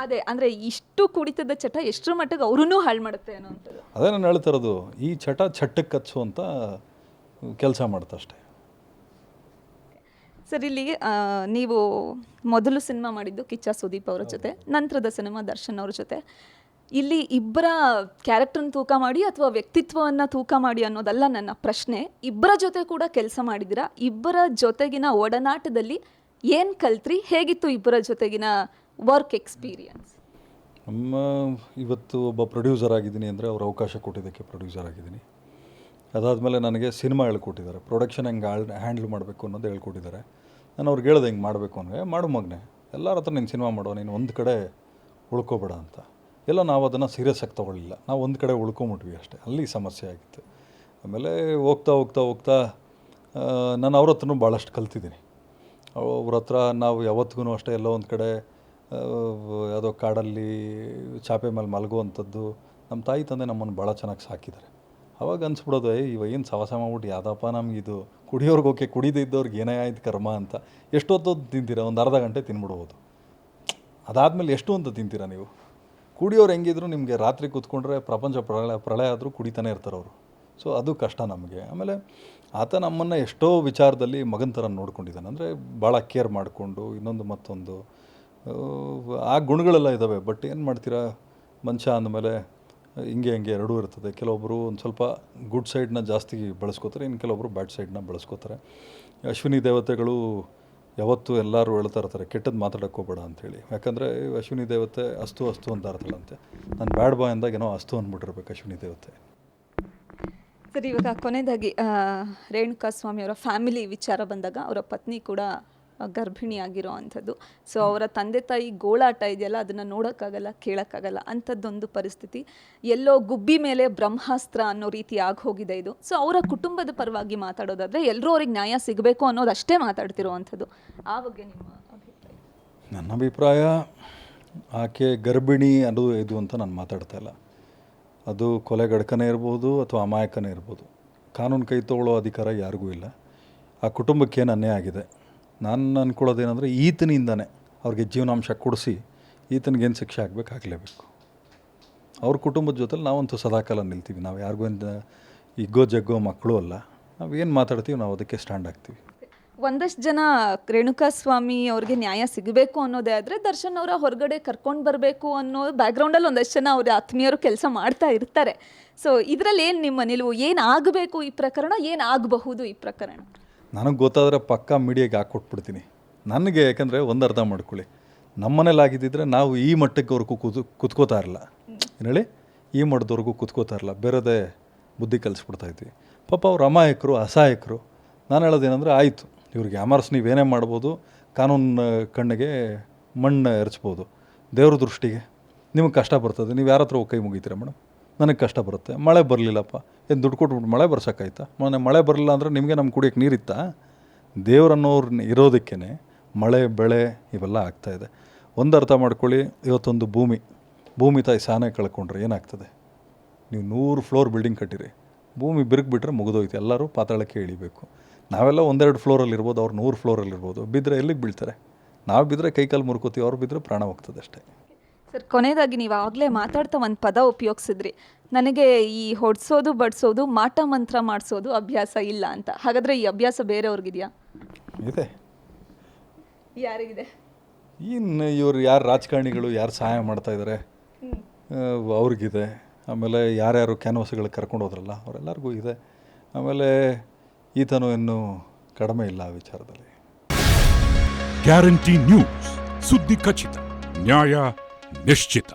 ಅದೇ ಅಂದರೆ ಇಷ್ಟು ಕುಡಿತದ ಚಟ ಎಷ್ಟರ ಮಟ್ಟಿಗೆ ಅವ್ರೂ ಹಾಳು ಮಾಡುತ್ತೆ ಅನ್ನೋವಂಥದ್ದು. ಅದೇ ನಾನು ಹೇಳ್ತಾ ಇರೋದು, ಈ ಚಟ ಚಟ್ಟಕ್ಕೆ ಕಚ್ಚುವಂಥ ಕೆಲಸ ಮಾಡುತ್ತೆ ಅಷ್ಟೇ. ಸರ್ ಇಲ್ಲಿ ನೀವು ಮೊದಲು ಸಿನಿಮಾ ಮಾಡಿದ್ದು ಕಿಚ್ಚ ಸುದೀಪ್ ಅವರ ಜೊತೆ, ನಂತರದ ಸಿನಿಮಾ ದರ್ಶನ್ ಅವ್ರ ಜೊತೆ. ಇಲ್ಲಿ ಇಬ್ಬರ ಕ್ಯಾರೆಕ್ಟರ್ನ ತೂಕ ಮಾಡಿ ಅಥವಾ ವ್ಯಕ್ತಿತ್ವವನ್ನು ತೂಕ ಮಾಡಿ ಅನ್ನೋದಲ್ಲ ನನ್ನ ಪ್ರಶ್ನೆ. ಇಬ್ಬರ ಜೊತೆ ಕೂಡ ಕೆಲಸ ಮಾಡಿದಿರಾ, ಇಬ್ಬರ ಜೊತೆಗಿನ ಒಡನಾಟದಲ್ಲಿ ಏನು ಕಲ್ತ್ರಿ, ಹೇಗಿತ್ತು ಇಬ್ಬರ ಜೊತೆಗಿನ ವರ್ಕ್ ಎಕ್ಸ್ಪೀರಿಯನ್ಸ್? ಇವತ್ತು ಒಬ್ಬ ಪ್ರೊಡ್ಯೂಸರ್ ಆಗಿದ್ದೀನಿ ಅಂದರೆ ಅವ್ರು ಅವಕಾಶ ಕೊಟ್ಟಿದ್ದಕ್ಕೆ ಪ್ರೊಡ್ಯೂಸರ್ ಆಗಿದ್ದೀನಿ. ಅದಾದಮೇಲೆ ನನಗೆ ಸಿನಿಮಾ ಹೇಳ್ಕೊಟ್ಟಿದ್ದಾರೆ, ಪ್ರೊಡಕ್ಷನ್ ಹೆಂಗೆ ಹ್ಯಾಂಡ್ಲ್ ಮಾಡಬೇಕು ಅನ್ನೋದು ಹೇಳ್ಕೊಟ್ಟಿದ್ದಾರೆ. ನಾನು ಅವ್ರಿಗೆ ಹೇಳ್ದೆ ಹಿಂಗೆ ಮಾಡಬೇಕು ಅಂದರೆ, ಮಾಡು ಮಗನೆ, ಎಲ್ಲರ ಹತ್ರ ನೀನು ಸಿನಿಮಾ ಮಾಡೋ, ನೀನು ಒಂದು ಕಡೆ ಉಳ್ಕೊಬೇಡ ಅಂತ. ಎಲ್ಲ ನಾವು ಅದನ್ನು ಸೀರಿಯಸ್ ಆಗಿ ತೊಗೊಳ್ಳಿಲ್ಲ, ನಾವು ಒಂದು ಕಡೆ ಉಳ್ಕೊಂಬಿಟ್ವಿ ಅಷ್ಟೇ, ಅಲ್ಲಿ ಸಮಸ್ಯೆ ಆಗಿತ್ತು. ಆಮೇಲೆ ಹೋಗ್ತಾ ಹೋಗ್ತಾ ಹೋಗ್ತಾ ನಾನು ಅವ್ರ ಹತ್ರನೂ ಭಾಳಷ್ಟು ಕಲ್ತಿದ್ದೀನಿ. ಅವ್ರ ಹತ್ರ ನಾವು ಯಾವತ್ತಿಗೂ ಅಷ್ಟೇ ಎಲ್ಲೋ ಒಂದು ಕಡೆ ಯಾವುದೋ ಕಾಡಲ್ಲಿ ಚಾಪೆ ಮೇಲೆ ಮಲಗುವಂಥದ್ದು. ನಮ್ಮ ತಾಯಿ ತಂದೆ ನಮ್ಮನ್ನು ಭಾಳ ಚೆನ್ನಾಗಿ ಸಾಕಿದ್ದಾರೆ. ಅವಾಗ ಅನ್ಸ್ಬಿಡೋದು, ಇವ ಏನು ಸವಾಸ ಮಾಡ್ಬಿಟ್ಟು ಯಾವ್ದಪ್ಪ ನಮಗಿದು, ಕುಡಿಯೋರ್ಗೆ ಓಕೆ, ಕುಡಿದೇ ಇದ್ದವ್ರಿಗೆ ಏನೇ ಆಯ್ತು ಕರ್ಮ ಅಂತ. ಎಷ್ಟೊತ್ತು ತಿಂತೀರಾ? ಒಂದು ಅರ್ಧ ಗಂಟೆ ತಿನ್ಬಿಡ್ಬೋದು. ಅದಾದಮೇಲೆ ಎಷ್ಟು ಅಂತ ತಿಂತೀರಾ ನೀವು? ಕುಡಿಯೋರು ಹೆಂಗಿದ್ರು ನಿಮಗೆ ರಾತ್ರಿ ಕೂತ್ಕೊಂಡ್ರೆ ಪ್ರಪಂಚ ಪ್ರಳಯ ಆದರೂ ಕುಡಿತಾನೆ ಇರ್ತಾರೆ ಅವರು. ಸೊ ಅದು ಕಷ್ಟ ನಮಗೆ. ಆಮೇಲೆ ಆತ ನಮ್ಮನ್ನು ಎಷ್ಟೋ ವಿಚಾರದಲ್ಲಿ ಮಗನ ಥರ ನೋಡ್ಕೊಂಡಿದ್ದಾನೆ. ಅಂದರೆ ಭಾಳ ಕೇರ್ ಮಾಡಿಕೊಂಡು ಇನ್ನೊಂದು ಮತ್ತೊಂದು ಆ ಗುಣಗಳೆಲ್ಲ ಇದ್ದಾವೆ. ಬಟ್ ಏನು ಮಾಡ್ತೀರಾ, ಮನುಷ್ಯ ಅಂದಮೇಲೆ ಹಿಂಗೆ ಎರಡೂ ಇರ್ತದೆ. ಕೆಲವೊಬ್ಬರು ಒಂದು ಸ್ವಲ್ಪ ಗುಡ್ ಸೈಡ್ನ ಜಾಸ್ತಿ ಬಳಸ್ಕೋತಾರೆ, ಇನ್ನು ಕೆಲವೊಬ್ಬರು ಬ್ಯಾಡ್ ಸೈಡ್ನ ಬಳಸ್ಕೋತಾರೆ. ಅಶ್ವಿನಿ ದೇವತೆಗಳು ಯಾವತ್ತೂ ಎಲ್ಲರೂ ಹೇಳ್ತಾ ಇರ್ತಾರೆ, ಕೆಟ್ಟದ್ದು ಮಾತಾಡೋಕ್ಕೆ ಹೋಗಬೇಡ ಅಂಥೇಳಿ. ಯಾಕಂದರೆ ಅಶ್ವಿನಿ ದೇವತೆ ಅಸ್ತು ಅಂತ ಇರ್ತಾಳಂತೆ. ನಾನು ಬ್ಯಾಡ್ ಬಾಯ್ ಅಂದಾಗ ಏನೋ ಅಸ್ತು ಅಂದ್ಬಿಟ್ಟಿರ್ಬೇಕು ಅಶ್ವಿನಿ ದೇವತೆ. ಸರ್, ಇವಾಗ ಕೊನೆಯದಾಗಿ ರೇಣುಕಾ ಸ್ವಾಮಿ ಅವರ ಫ್ಯಾಮಿಲಿ ವಿಚಾರ ಬಂದಾಗ ಅವರ ಪತ್ನಿ ಕೂಡ ಗರ್ಭಿಣಿ ಆಗಿರೋ ಅಂಥದ್ದು. ಸೊ ಅವರ ತಂದೆ ತಾಯಿ ಗೋಳಾಟ ಇದೆಯಲ್ಲ, ಅದನ್ನು ನೋಡೋಕ್ಕಾಗಲ್ಲ, ಕೇಳೋಕ್ಕಾಗಲ್ಲ ಅಂಥದ್ದೊಂದು ಪರಿಸ್ಥಿತಿ. ಎಲ್ಲೋ ಗುಬ್ಬಿ ಮೇಲೆ ಬ್ರಹ್ಮಾಸ್ತ್ರ ಅನ್ನೋ ರೀತಿ ಆಗೋಗಿದೆ ಇದು. ಸೊ ಅವರ ಕುಟುಂಬದ ಪರವಾಗಿ ಮಾತಾಡೋದಾದರೆ ಎಲ್ಲರೂ ಅವ್ರಿಗೆ ನ್ಯಾಯ ಸಿಗಬೇಕು ಅನ್ನೋದಷ್ಟೇ ಮಾತಾಡ್ತಿರೋ ಅಂಥದ್ದು. ಆ ಬಗ್ಗೆ ನಿಮ್ಮ ಅಭಿಪ್ರಾಯ? ನನ್ನ ಅಭಿಪ್ರಾಯ, ಆಕೆ ಗರ್ಭಿಣಿ ಅನ್ನೋದು ಇದು ಅಂತ ನಾನು ಮಾತಾಡ್ತಾ ಇಲ್ಲ. ಅದು ಕೊಲೆಗಡಕನೇ ಇರ್ಬೋದು ಅಥವಾ ಅಮಾಯಕನೇ ಇರ್ಬೋದು. ಕಾನೂನು ಕೈ ತೊಗೊಳ್ಳೋ ಅಧಿಕಾರ ಯಾರಿಗೂ ಇಲ್ಲ. ಆ ಕುಟುಂಬಕ್ಕೇನು ಅನ್ಯಾಯ ಆಗಿದೆ, ನಾನು ಅಂದ್ಕೊಳ್ಳೋದೇನೆಂದರೆ ಈತನಿಂದನೇ ಅವ್ರಿಗೆ ಜೀವನಾಂಶ ಕೊಡಿಸಿ ಈತನಿಗೇನು ಶಿಕ್ಷೆ ಆಗಲೇಬೇಕು. ಅವ್ರ ಕುಟುಂಬದ ಜೊತೆಲಿ ನಾವಂತೂ ಸದಾಕಾಲ ನಿಲ್ತೀವಿ. ನಾವು ಯಾರಿಗೂ ಇಗ್ಗೋ ಜಗ್ಗೋ ಮಕ್ಕಳು ಅಲ್ಲ. ನಾವು ಏನು ಮಾತಾಡ್ತೀವಿ ನಾವು ಅದಕ್ಕೆ ಸ್ಟ್ಯಾಂಡ್ ಆಗ್ತೀವಿ. ಒಂದಷ್ಟು ಜನ ರೇಣುಕಾ ಸ್ವಾಮಿ ಅವ್ರಿಗೆ ನ್ಯಾಯ ಸಿಗಬೇಕು ಅನ್ನೋದೇ ಆದರೆ ದರ್ಶನ್ ಅವರ ಹೊರಗಡೆ ಕರ್ಕೊಂಡು ಬರಬೇಕು ಅನ್ನೋ ಬ್ಯಾಕ್ಗ್ರೌಂಡಲ್ಲಿ ಒಂದಷ್ಟು ಜನ ಅವ್ರ ಆತ್ಮೀಯರು ಕೆಲಸ ಮಾಡ್ತಾ ಇರ್ತಾರೆ. ಸೊ ಇದರಲ್ಲಿ ಏನು ನಿಮ್ಮ ನಿಲುವು? ಏನು ಆಗಬೇಕು ಈ ಪ್ರಕರಣ, ಏನು ಆಗಬಹುದು ಈ ಪ್ರಕರಣ? ನನಗೆ ಗೊತ್ತಾದರೆ ಪಕ್ಕಾ ಮೀಡಿಯಾಗೆ ಹಾಕ್ಕೊಟ್ಬಿಡ್ತೀನಿ ನನಗೆ. ಯಾಕಂದರೆ ಒಂದು ಅರ್ಥ ಮಾಡ್ಕೊಳ್ಳಿ, ನಮ್ಮ ಮನೇಲಿ ಆಗಿದ್ದಿದ್ರೆ ನಾವು ಈ ಮಟ್ಟಕ್ಕೆವರೆಗೂ ಕುತ್ಕೋತಾ ಇರಲ್ಲ. ಏನು ಹೇಳಿ, ಈ ಮಟ್ಟದವರೆಗೂ ಕುತ್ಕೋತಾ ಇರಲ್ಲ, ಬೇರೆದೇ ಬುದ್ಧಿ ಕಲಿಸ್ಬಿಡ್ತಾಯಿದ್ವಿ. ಪಾಪ ಅವ್ರು ಅಮಾಯಕರು, ಅಸಹಾಯಕರು. ನಾನು ಹೇಳೋದೇನೆಂದರೆ, ಆಯಿತು ಇವ್ರಿಗೆ ಯಾಮಾರ್ಸ್ ನೀವೇನೇ ಮಾಡ್ಬೋದು, ಕಾನೂನು ಕಣ್ಣಿಗೆ ಮಣ್ಣು ಎರಚ್ಬೋದು. ದೇವ್ರ ದೃಷ್ಟಿಗೆ ನಿಮಗೆ ಕಷ್ಟ ಬರ್ತದೆ, ನೀವು ಯಾರ ಹತ್ರ ಕೈ ಮುಗಿತೀರ ಮೇಡಮ್? ನನಗೆ ಕಷ್ಟ ಬರುತ್ತೆ, ಮಳೆ ಬರಲಿಲ್ಲಪ್ಪ, ಏನು ದುಡ್ಡು ಕೊಟ್ಬಿಟ್ಟು ಮಳೆ ಬರ್ಸೋಕ್ಕಾಯ್ತಾ? ಮಳೆ ಬರಲಿಲ್ಲ ಅಂದರೆ ನಿಮಗೆ ನಮ್ಮ ಕುಡಿಯೋಕ್ಕೆ ನೀರಿತ್ತಾ? ದೇವ್ರನ್ನೋರು ಇರೋದಕ್ಕೇ ಮಳೆ ಬೆಳೆ ಇವೆಲ್ಲ ಆಗ್ತಾಯಿದೆ. ಒಂದು ಅರ್ಥ ಮಾಡ್ಕೊಳ್ಳಿ, ಇವತ್ತೊಂದು ಭೂಮಿ ತಾಯಿ ಸಾನೆ ಕಳ್ಕೊಂಡ್ರೆ ಏನಾಗ್ತದೆ? ನೀವು 100 ಫ್ಲೋರ್ ಬಿಲ್ಡಿಂಗ್ ಕಟ್ಟಿರಿ, ಭೂಮಿ ಬಿರುಗ್ಬಿಟ್ರೆ ಮುಗಿದೋಯ್ತು, ಎಲ್ಲರೂ ಪಾತಾಳಕ್ಕೆ ಇಳಿಬೇಕು. ನಾವೆಲ್ಲ 1-2 ಫ್ಲೋರಲ್ಲಿರ್ಬೋದು, ಅವ್ರು 100 ಫ್ಲೋರಲ್ಲಿರ್ಬೋದು. ಬಿದ್ದರೆ ಎಲ್ಲಿಗೆ ಬೀಳ್ತಾರೆ? ನಾವು ಬಿದ್ದರೆ ಕೈಕಾಲು ಮುರ್ಕೋತೀವಿ, ಅವ್ರು ಬಿದ್ದರೆ ಪ್ರಾಣ ಹೋಗ್ತದೆ ಅಷ್ಟೇ. ಸರ್, ಕೊನೆಯದಾಗಿ ನೀವು ಆಗಲೇ ಮಾತಾಡ್ತಾ ಒಂದು ಪದ ಉಪಯೋಗಿಸಿದ್ರಿ, ನನಗೆ ಈ ಹೊಡ್ಸೋದು ಬಡಿಸೋದು ಮಾಟ ಮಂತ್ರ ಮಾಡಿಸೋದು ಅಭ್ಯಾಸ ಇಲ್ಲ ಅಂತ. ಹಾಗಾದರೆ ಈ ಅಭ್ಯಾಸ ಬೇರೆಯವ್ರಿಗಿದೆಯಾ? ಇದೆ. ಯಾರಿಗಿದೆ? ಇನ್ನು ಇವರು ಯಾರು ರಾಜಕಾರಣಿಗಳು ಯಾರು ಸಹಾಯ ಮಾಡ್ತಾಯಿದ್ದಾರೆ ಅವ್ರಿಗಿದೆ. ಆಮೇಲೆ ಯಾರ್ಯಾರು ಕ್ಯಾನ್ವಾಸ್ಗಳಿಗೆ ಕರ್ಕೊಂಡು ಹೋದ್ರಲ್ಲ ಅವರೆಲ್ಲರಿಗೂ ಇದೆ. ಆಮೇಲೆ ಈತನೂ ಇನ್ನೂ ಕಡಿಮೆ ಇಲ್ಲ ಆ ವಿಚಾರದಲ್ಲಿ. ಗ್ಯಾರಂಟಿ ನ್ಯೂಸ್, ಸುದ್ದಿ ಖಚಿತ, ನ್ಯಾಯ ನಿಶ್ಚಿತ.